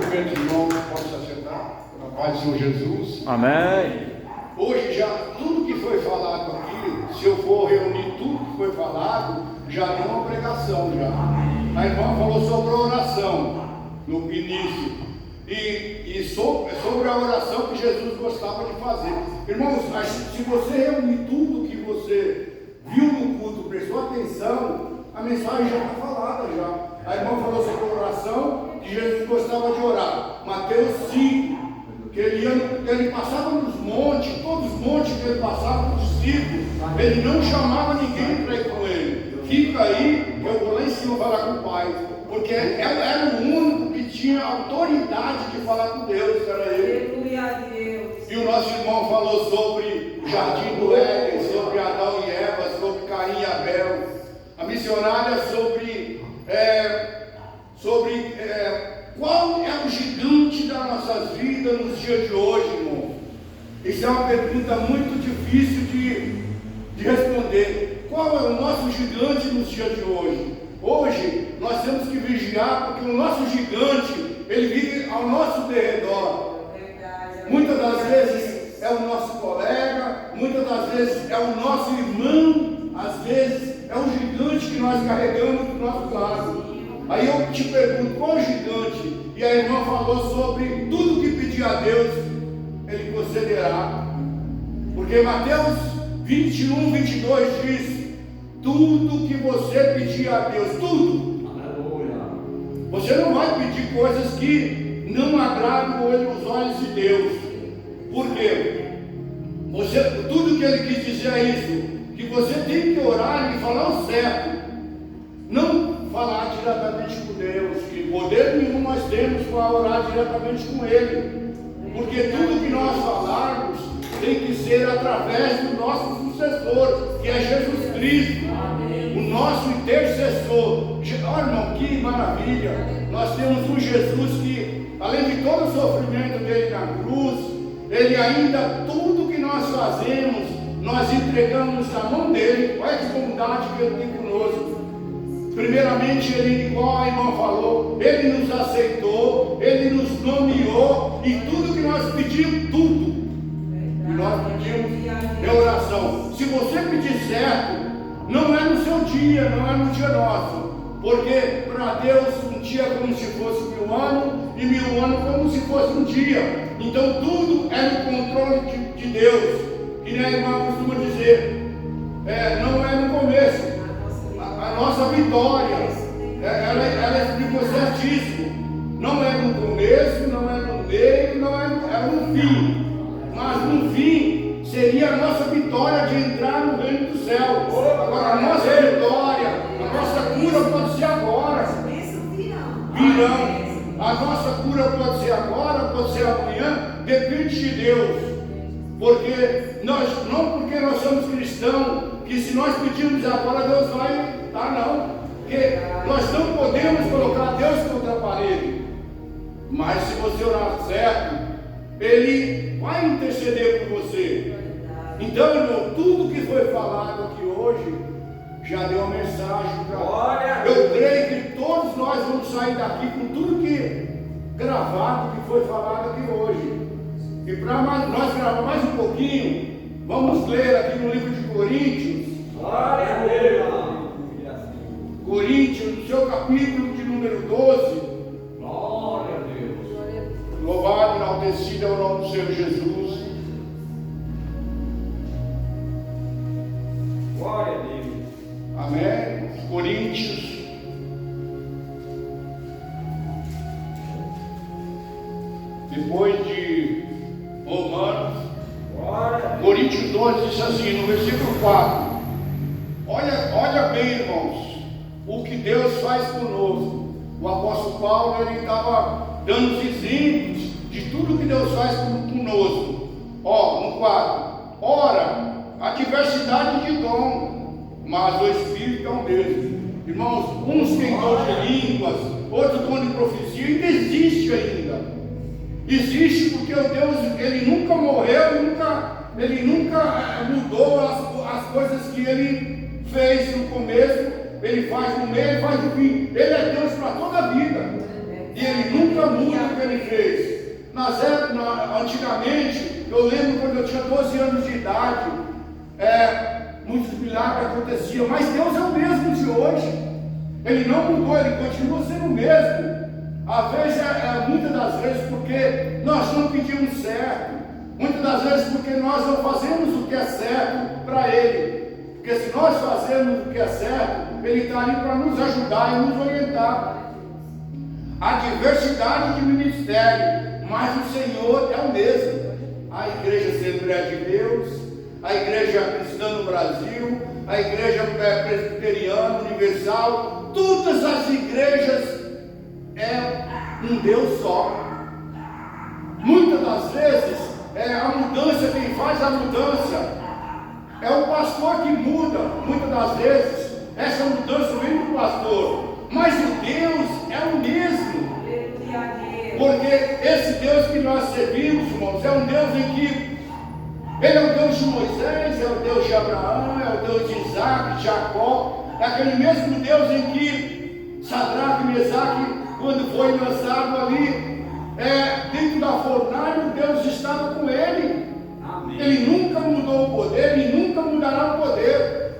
Cumprimentos, irmãos, pode se assentar, na paz do Senhor Jesus. Amém. Hoje já, tudo que foi falado aqui, se eu for reunir tudo que foi falado, já deu uma pregação já. A irmã falou sobre a oração, no início, e sobre a oração que Jesus gostava de fazer. Irmãos, se você reunir tudo que você viu no culto, prestou atenção, a mensagem já está falada já. A irmã falou sobre a oração, que Jesus gostava de orar. Mateus 5, que ele passava nos montes, todos os montes que ele passava com os discípulos, ele não chamava ninguém para ir com ele. Fica aí, que eu vou lá em cima falar com o Pai, porque era o único que tinha autoridade de falar com Deus, era ele. Aleluia a Deus. E o nosso irmão falou sobre o jardim do Éden, sobre Adão e Eva, sobre Caim e Abel. A missionária sobre qual é o gigante das nossas vidas nos dias de hoje, irmão? Isso é uma pergunta muito difícil de responder. Qual é o nosso gigante nos dias de hoje? Hoje nós temos que vigiar, porque o nosso gigante, ele vive ao nosso derredor. Muitas das vezes é o nosso colega, muitas das vezes é o nosso irmão, às vezes é um gigante que nós carregamos do nosso lado. Aí eu te pergunto, qual é o gigante? E a irmã falou sobre tudo que pedir a Deus, Ele concederá. Porque Mateus 21, 22 diz, tudo que você pedir a Deus, tudo. Aleluia. Você não vai pedir coisas que não agradam os olhos de Deus. Por quê? Tudo que Ele quis dizer é isso, que você tem que orar e falar o certo. Não falar diretamente com Deus, que poder nenhum nós temos para orar diretamente com Ele, porque tudo que nós falarmos tem que ser através do nosso sucessor, que é Jesus Cristo, o nosso intercessor. Oh, irmão, que maravilha! Nós temos um Jesus que, além de todo o sofrimento dele na cruz, ele ainda, tudo que nós fazemos, nós entregamos na mão dele. Olha que bondade que ele tem conosco. Primeiramente, ele, igual a irmã falou, ele nos aceitou, ele nos nomeou, e tudo que nós pedimos, tudo que nós pedimos é oração. Se você pedir certo, não é no seu dia, não é no dia nosso, porque para Deus um dia é como se fosse 1000 anos, e 1000 anos como se fosse um dia. Então tudo é no controle de Deus, que nem a irmã costuma dizer, não é no começo. A nossa vitória, ela explicou certíssimo. Não é no começo, não é no meio, não é no fim. Mas no fim seria a nossa vitória de entrar no reino do céu. Agora a nossa vitória, a nossa cura pode ser agora. Virão. A nossa cura pode ser agora, pode ser amanhã, depende de Deus. Porque porque nós somos cristãos, que se nós pedirmos agora, Deus vai dar, não. Porque nós não podemos colocar Deus contra a parede. Mas se você orar certo, Ele vai interceder por você. Então, irmão, tudo que foi falado aqui hoje já deu uma mensagem para. Eu creio que todos nós vamos sair daqui com tudo que gravado que foi falado aqui hoje. E para nós gravar mais um pouquinho, vamos ler aqui no livro de Coríntios. Glória a Deus. Coríntios, no seu capítulo de número 12. Glória a Deus. Louvado e enaltecido é o nome do Senhor Jesus. Glória a Deus. Amém. Coríntios. Depois de Romanos. Coríntios 12 diz assim, no versículo 4. Olha bem, irmãos, o que Deus faz conosco. O apóstolo Paulo, ele estava dando os exemplos de tudo que Deus faz conosco. No 4. Ora, a diversidade de dom, mas o Espírito é o mesmo. Irmãos, uns têm dom de línguas, outros dom de profecia, ainda existe ainda. Existe porque o Deus, Ele nunca morreu, Ele nunca mudou as coisas que Ele fez no começo, Ele faz no meio, Ele faz no fim. Ele é Deus para toda a vida. E Ele nunca muda o que Ele ele fez. Antigamente, eu lembro quando eu tinha 12 anos de idade, muitos milagres aconteciam, mas Deus é o mesmo de hoje. Ele não mudou, ele continua sendo o mesmo. Às vezes, muitas das vezes, porque nós não pedimos certo. Muitas das vezes porque nós não fazemos o que é certo para Ele. Porque se nós fazemos o que é certo, Ele está ali para nos ajudar e nos orientar. Há diversidade de ministério, mas o Senhor é o mesmo. A igreja Assembleia de Deus, a igreja cristã no Brasil, a igreja presbiteriana, universal, todas as igrejas é um Deus só. Muitas das vezes a mudança, quem faz a mudança é o pastor que muda. Muitas das vezes essa mudança vem do pastor, mas o Deus é o mesmo. Porque esse Deus que nós servimos, irmãos, é um Deus em que Ele é o Deus de Moisés, é o Deus de Abraão, é o Deus de Isaac, de Jacó. É aquele mesmo Deus em que Sadraque e Mesaque, quando foi lançado ali dentro da fornalha, Deus estava com ele. Amém. Ele nunca mudou o poder, ele nunca mudará o poder.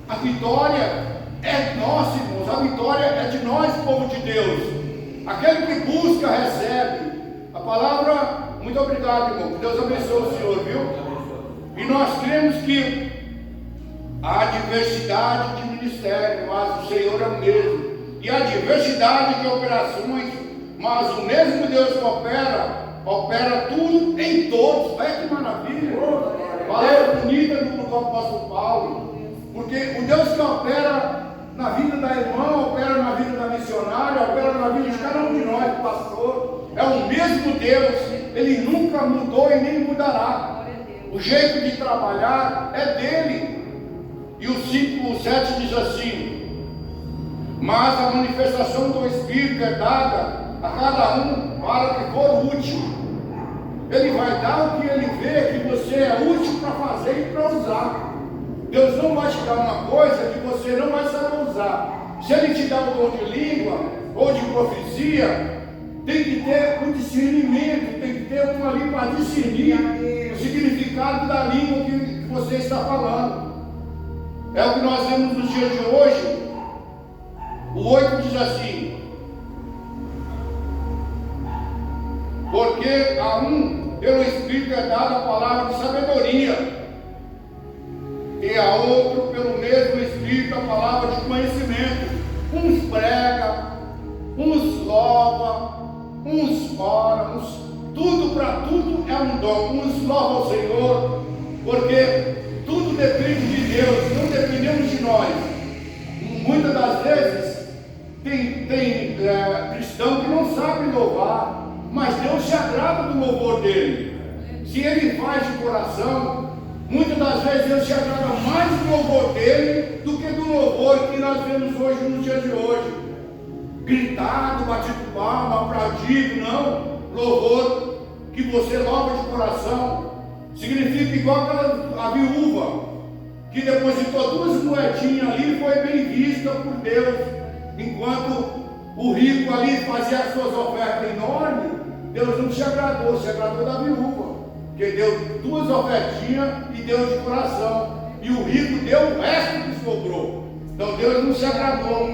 A vitória é nossa, irmãos. A vitória é de nós, povo de Deus. Aquele que busca, recebe. A palavra, muito obrigado, irmão. Que Deus abençoe o Senhor, viu? E nós cremos que há diversidade de ministério, mas o Senhor é o mesmo. E há diversidade de operações, mas o mesmo Deus que opera tudo em todos. Olha que maravilha! Palavra bonita do apóstolo Paulo. Porque o Deus que opera na vida da irmã, opera na vida da missionária, opera na vida de cada um de nós, pastor. É o mesmo Deus. Ele nunca mudou e nem mudará. O jeito de trabalhar é dele. E o 5:7 diz assim: mas a manifestação do Espírito é dada a cada um para o que for útil. Ele vai dar o que ele vê que você é útil para fazer e para usar. Deus não vai te dar uma coisa que você não vai saber usar. Se Ele te dá o dom de língua ou de profecia, tem que ter um discernimento, tem que ter um ali para discernir o significado da língua que você está falando. É o que nós vemos nos dias de hoje. O 8 diz assim: porque a um pelo Espírito é dada a palavra de sabedoria, e a outro pelo mesmo Espírito a palavra de conhecimento. Uns pregam, uns louvam, uns oram, tudo para tudo é um dom. Uns louvam ao Senhor, porque tudo depende de Deus, não dependemos de nós. Muitas das vezes tem cristão que não sabe louvar, mas Deus se agrada do louvor dele. Se ele faz de coração, muitas das vezes Deus se agrada mais do louvor dele do que do louvor que nós vemos hoje no dia de hoje. Gritado, batido palma, aplaudido, não. Louvor que você louva de coração. Significa igual a viúva que depositou 2 moedinhas ali e foi bem vista por Deus. Enquanto o rico ali fazia as suas ofertas enormes, Deus não se agradou da viúva, que deu 2 ofertinhas e deu de coração, e o rico deu o resto que sobrou. Então Deus não se agradou.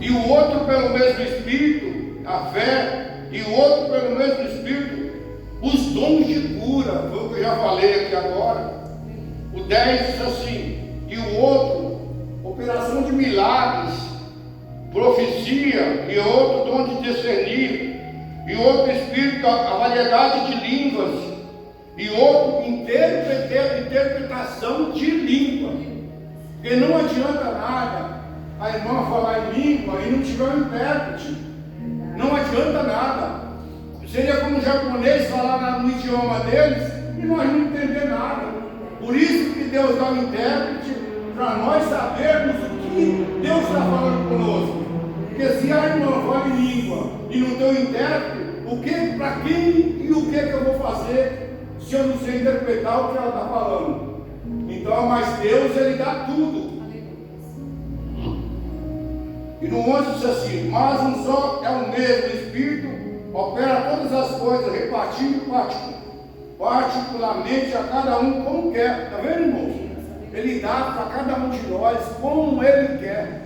E o outro pelo mesmo Espírito, a fé, e o outro pelo mesmo Espírito, os dons de cura. Foi o que eu já falei aqui agora. O 10 diz assim: e o outro, operação de milagres, profecia, e outro dom de discernir, e outro Espírito a variedade de línguas, e outro interpretação de língua. Porque não adianta nada a irmã falar em língua e não tiver um intérprete. Não adianta nada. Seria como o japonês falar no idioma deles e nós não entender nada. Por isso que Deus dá um intérprete, para nós sabermos o que Deus está falando conosco. Porque se a irmã fala em língua e não tem um intérprete, para quem e o que eu vou fazer se eu não sei interpretar o que ela está falando? Então, mas Deus, Ele dá tudo. E no 11 diz assim: mas um só é o mesmo Espírito, opera todas as coisas, repartindo particularmente a cada um como quer. Está vendo, irmãos? Ele dá para cada um de nós como Ele quer.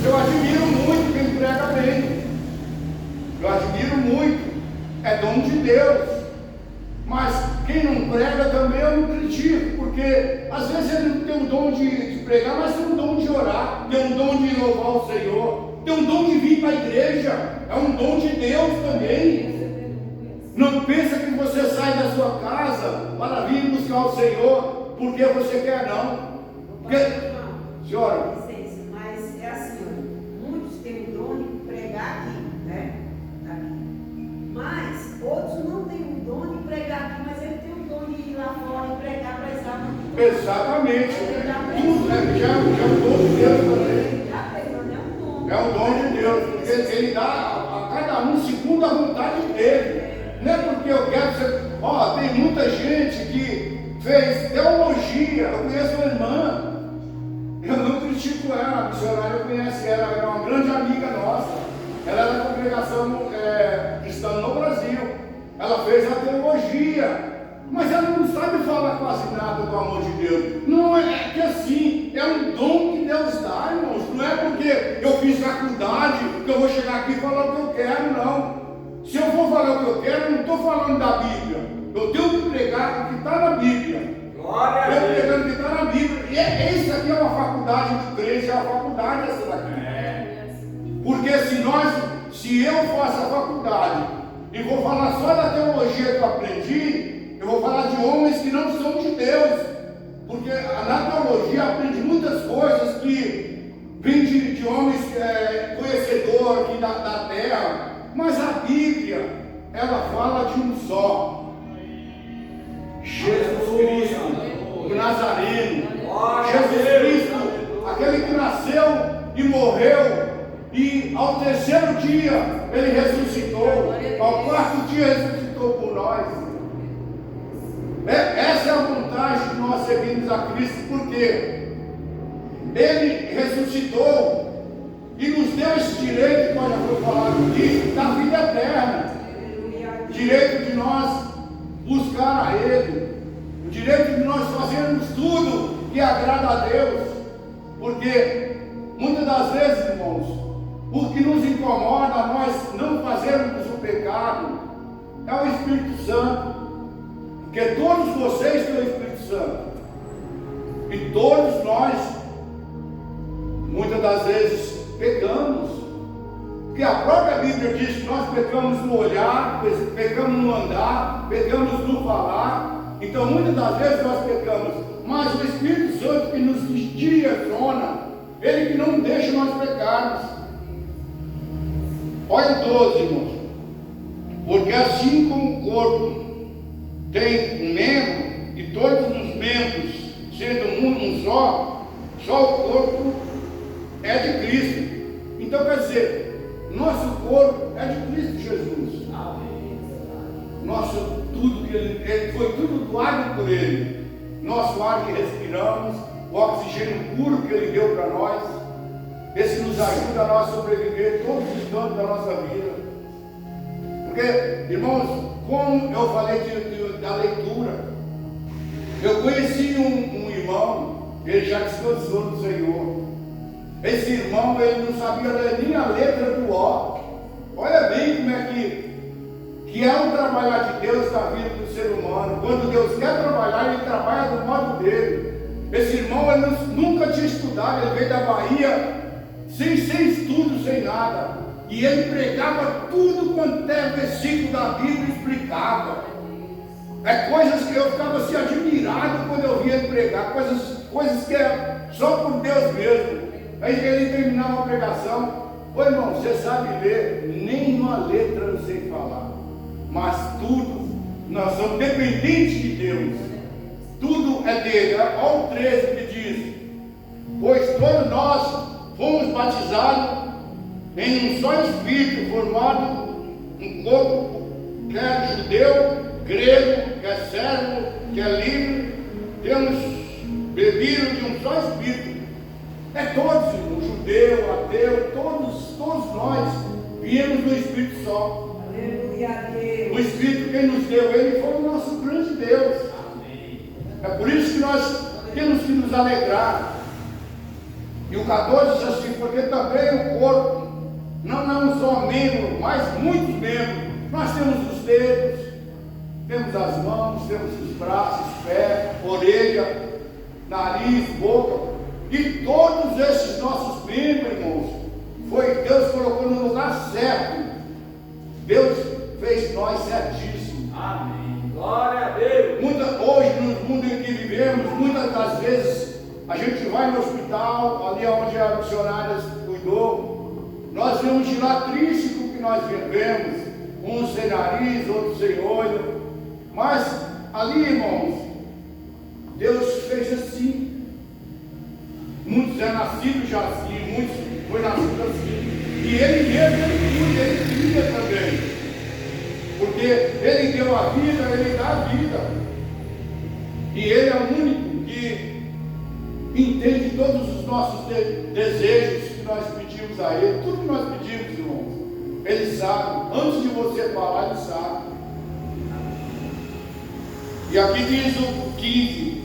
Eu admiro muito quem prega bem. Eu admiro muito. É dom de Deus. Mas quem não prega também eu não critico, porque às vezes ele não tem o dom de pregar, mas tem o dom de orar, tem um dom de louvar o Senhor, tem um dom de vir para a igreja, é um dom de Deus também. Não pensa que você sai da sua casa para vir buscar o Senhor porque você quer, não. Porque, senhora, licença, mas é assim, ó, muitos têm o dom de pregar aqui, né? Mas outros não têm o dom de pregar aqui, mas ele tem o dom de ir lá fora e pregar para as almas. exatamente. Tudo já é um dom de Deus também. É um dom de Deus, porque Ele dá a cada um segundo a vontade dele. Não é porque eu quero ser. Ó, tem muita gente que fez teologia. Eu conheço uma irmã, eu não critico ela, a missionária eu conheço ela, ela é uma grande amiga nossa. Ela é da congregação cristã no Brasil. Ela fez a teologia, mas ela não sabe falar quase nada do amor de Deus. Não é que assim, é um dom que Deus dá, irmãos. Não é porque eu fiz faculdade que eu vou chegar aqui e falar o que eu quero, não. Se eu for falar o que eu quero, eu não estou falando da Bíblia. Eu tenho que pregar o que está na Bíblia. Glória a Eu Deus. pregando o que está na Bíblia. E isso aqui é uma faculdade do crente, é uma faculdade essa daqui. Porque se eu faço a faculdade e vou falar só da teologia que eu aprendi, eu vou falar de homens que não são de Deus. Porque na teologia aprende muitas coisas que vêm de homens conhecedores aqui da terra. Mas a Bíblia, ela fala de um só. Jesus Cristo, o Nazareno. Jesus Cristo, aquele que nasceu e morreu. E ao terceiro dia ele ressuscitou. Ao quarto dia ressuscitou por nós. Essa é a vantagem que nós seguimos a Cristo, porque Ele ressuscitou e nos deu esse direito, como já foi falado aqui, da vida eterna. O direito de nós buscar a Ele, o direito de nós fazermos tudo que agrada a Deus, porque muitas das vezes, irmãos, o que nos incomoda a nós não fazermos o pecado é o Espírito Santo. Porque todos vocês têm o Espírito Santo. E todos nós, muitas das vezes, pecamos. Porque a própria Bíblia diz que nós pecamos no olhar, pecamos no andar, pecamos no falar. Então, muitas das vezes nós pecamos. Mas o Espírito Santo que nos direciona, Ele que não deixa nós pecarmos. Olha o 12, irmãos. Porque assim como o corpo tem um membro, e todos os membros sendo um só o corpo é de Cristo. Então quer dizer, nosso corpo é de Cristo Jesus. Nosso tudo que ele foi tudo doado por Ele. Nosso ar que respiramos, o oxigênio puro que Ele deu para nós, esse nos ajuda a nós sobreviver todos os instantes da nossa vida. Porque, irmãos, como eu falei da leitura, eu conheci um irmão, ele já descansou no Senhor. Esse irmão, ele não sabia ler nem a letra do O. Olha bem como é que é o trabalhar de Deus na vida do ser humano. Quando Deus quer trabalhar, Ele trabalha do modo dele. Esse irmão, ele nunca tinha estudado, ele veio da Bahia, sem estudo, sem nada. E ele pregava tudo quanto é versículo da Bíblia, explicava. Coisas que eu ficava assim admirado quando eu via ele pregar, coisas que é só por Deus mesmo. Aí ele terminava a pregação. Ô irmão, você sabe ler, nem uma letra eu sei falar, mas tudo, nós somos dependentes de Deus. Tudo é dele. Olha o 13 que diz: pois todos nós fomos batizados em um só Espírito, formado um corpo, quer judeu, grego, quer servo, quer livre, temos bebido de um só Espírito. Todos, irmão, judeu, ateu, todos nós viemos do Espírito só. Aleluia a Deus. O Espírito quem nos deu, Ele foi o nosso grande Deus. É por isso que nós temos que nos alegrar. E o 14 diz assim, porque também o corpo não é um só membro, mas muitos membros. Nós temos os dedos, temos as mãos, temos os braços, pé, orelha, nariz, boca. E todos esses nossos membros, irmãos, foi Deus colocou no lugar certo. Deus fez nós certíssimos. Amém. Glória a Deus. Hoje, no mundo em que vivemos, muitas das vezes a gente vai no hospital, ali onde a missionária cuidou, nós vemos de lá triste com o que nós vivemos, uns sem nariz, outros sem olho, mas ali, irmãos, Deus fez assim. Muitos é nascido já assim, muitos foi nascido assim, e Ele mesmo, Ele cria também, porque Ele deu a vida, Ele dá a vida, e Ele é o único que entende todos os nossos desejos que nós pedimos a Ele. Tudo que nós pedimos, irmãos, Ele sabe. Antes de você falar, Ele sabe. E aqui diz o 15: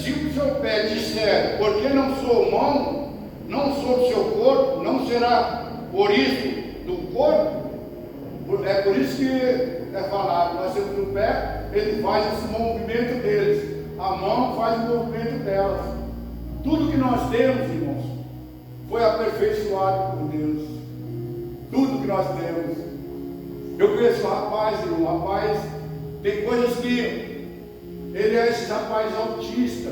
se o seu pé disser, porque não sou mão, não sou do seu corpo, não será por isso do corpo. É por isso que é falado, nós temos o pé, ele faz esse movimento deles. A mão faz o movimento delas. Tudo que nós temos, irmãos, foi aperfeiçoado por Deus. Tudo que nós temos. Eu conheço um rapaz, irmão, tem coisas que ele é esse rapaz autista.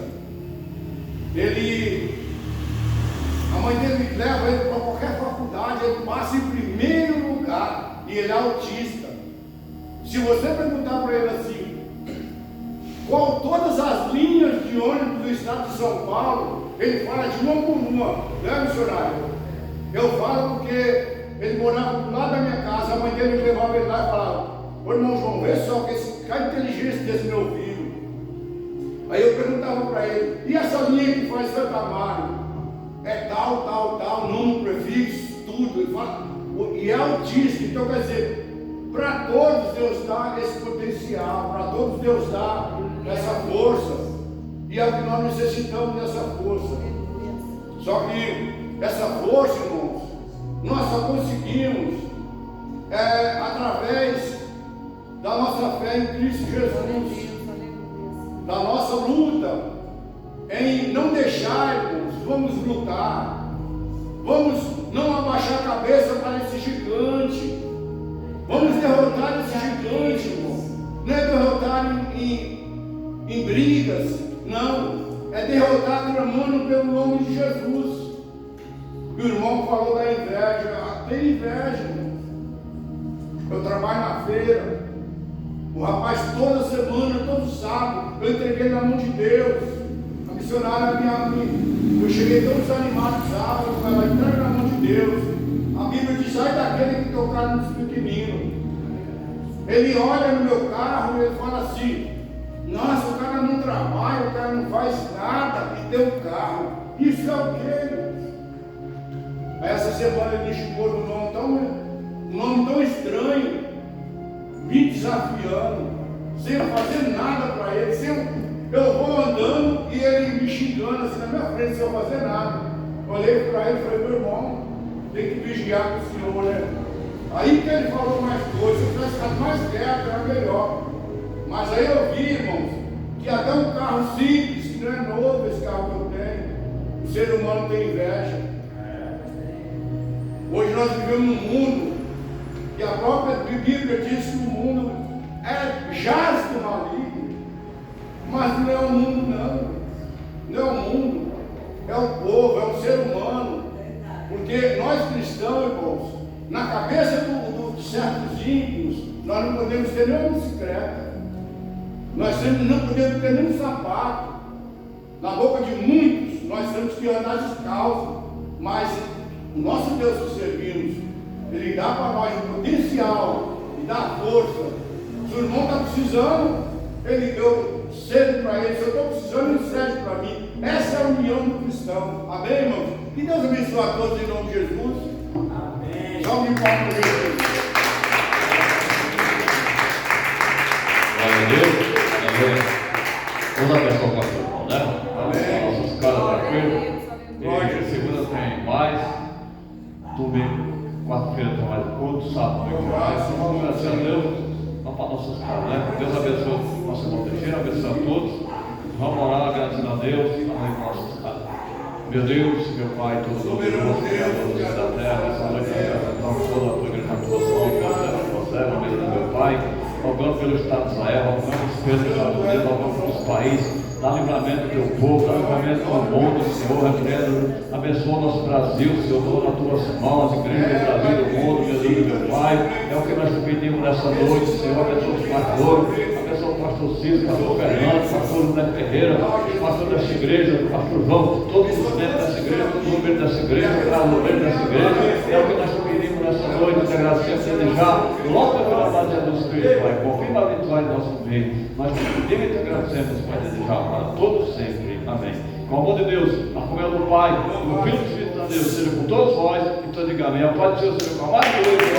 A mãe dele leva ele para qualquer faculdade, ele passa em primeiro lugar, e ele é autista. Se você perguntar para ele assim, qual todas as linhas de ônibus do estado de São Paulo, ele fala de uma por uma, né, missionário? Eu falo porque ele morava do lado da minha casa, a mãe dele levava ele lá e falava, ô irmão João, vê só que a inteligência desse meu filho. Aí eu perguntava para ele, e essa linha que faz Santa Mário? É tal, número, prefixo, tudo. Ele fala, e é autista, então quer dizer, para todos Deus dá esse potencial, para todos Deus dá essa força, e é o que nós necessitamos dessa força. Só que essa força, irmãos, nós só conseguimos através da nossa fé em Cristo Jesus, da nossa luta em não deixar, irmãos, vamos lutar, vamos não abaixar a cabeça para esse gigante, vamos derrotar esse gigante, irmão. Não é derrotar em brigas, não, é derrotar clamando pelo nome de Jesus. O irmão falou da inveja, tem inveja, irmão. Eu trabalho na feira, o rapaz toda semana, todo sábado, eu entreguei na mão de Deus. A missionária eu cheguei tão desanimado sábado, ela entrega na mão de Deus. A Bíblia diz, sai daquele que tocar nos pequeninos. Ele olha no meu carro e ele fala assim, nossa, o cara não trabalha, o cara não faz nada e tem um carro. Isso é o quê, irmão? Essa semana ele me chegou num nome tão estranho, me desafiando, sem fazer nada para ele, eu vou andando e ele me xingando assim na minha frente, sem eu fazer nada. Olhei para ele e falei, meu irmão, tem que vigiar com o Senhor, né? Aí que ele falou mais coisas, se eu tivesse ficado mais quieto, era melhor. Mas aí eu vi, irmãos, que até um carro simples, que não é novo esse carro que eu tenho, o ser humano tem inveja. Hoje nós vivemos num mundo que a própria Bíblia diz que o mundo jaz do maligno, mas não é o mundo, não é o mundo, é o povo, é o ser humano, porque nós cristãos, irmãos, na cabeça de certos ímpios, nós não podemos ter nenhuma bicicleta, nós não podemos ter nenhum sapato, na boca de muitos nós temos que andar descalço, mas o nosso Deus que servimos, Ele dá para nós o potencial e dá a força. Se o irmão está precisando, eu cedo para ele. Se eu estou precisando, ele serve para mim. Essa é a união do cristão. Amém, irmãos? Que Deus abençoe a todos em nome de Jesus. Amém. Salve de palmas para Jesus. Glória a Deus. Amém. Vamos abençoar o pastor, irmão, né? Amém. Nossas caras tranquilos. E segunda tem mais. Domingo, quarta-feira tem mais culto, sábado tem mais. Vamos agradecer a Deus. Vamos para nossas casas, né? Deus abençoe nosso irmão Teixeira, abençoe a todos. Vamos orar agradecendo a Deus. Amém. Nossas casas. Meu Deus, meu Pai, todo-poderoso, Criador dos céus da terra, essa noite nós toda a tua igreja na tua mão, Deus servo, a mesa do meu Pai, rogando pelo Estado de Israel, rogando pelos Estados Unidos, rogando pelos países, dá livramento do teu povo, dá livramento do mundo, Senhor, reverendo, abençoa o nosso Brasil, Senhor, todas nas tuas mãos, as igrejas do Brasil, do mundo, meu Deus, meu Pai, é o que nós te pedimos nessa noite, Senhor, abençoa os pastores, abençoa o pastor Cícero, o pastor Fernando, o pastor José Ferreira, o pastor dessa igreja, o pastor João, todos os membros dessa igreja, todo o número dessa igreja, o número dessa igreja, é o que nós te pedimos nessa noite, te agradecemos e desejar, logo pela paz de Jesus Cristo, Pai, confirma a vitória em nosso meio, nós te pedimos e te agradecemos, Pai, desejar para todos sempre, amém. Com o amor de Deus, a comunhão do Pai, do Filho e do Espírito de Deus, seja com todos vós, e todos digam amém. A paz de Deus seja com a mais de Deus.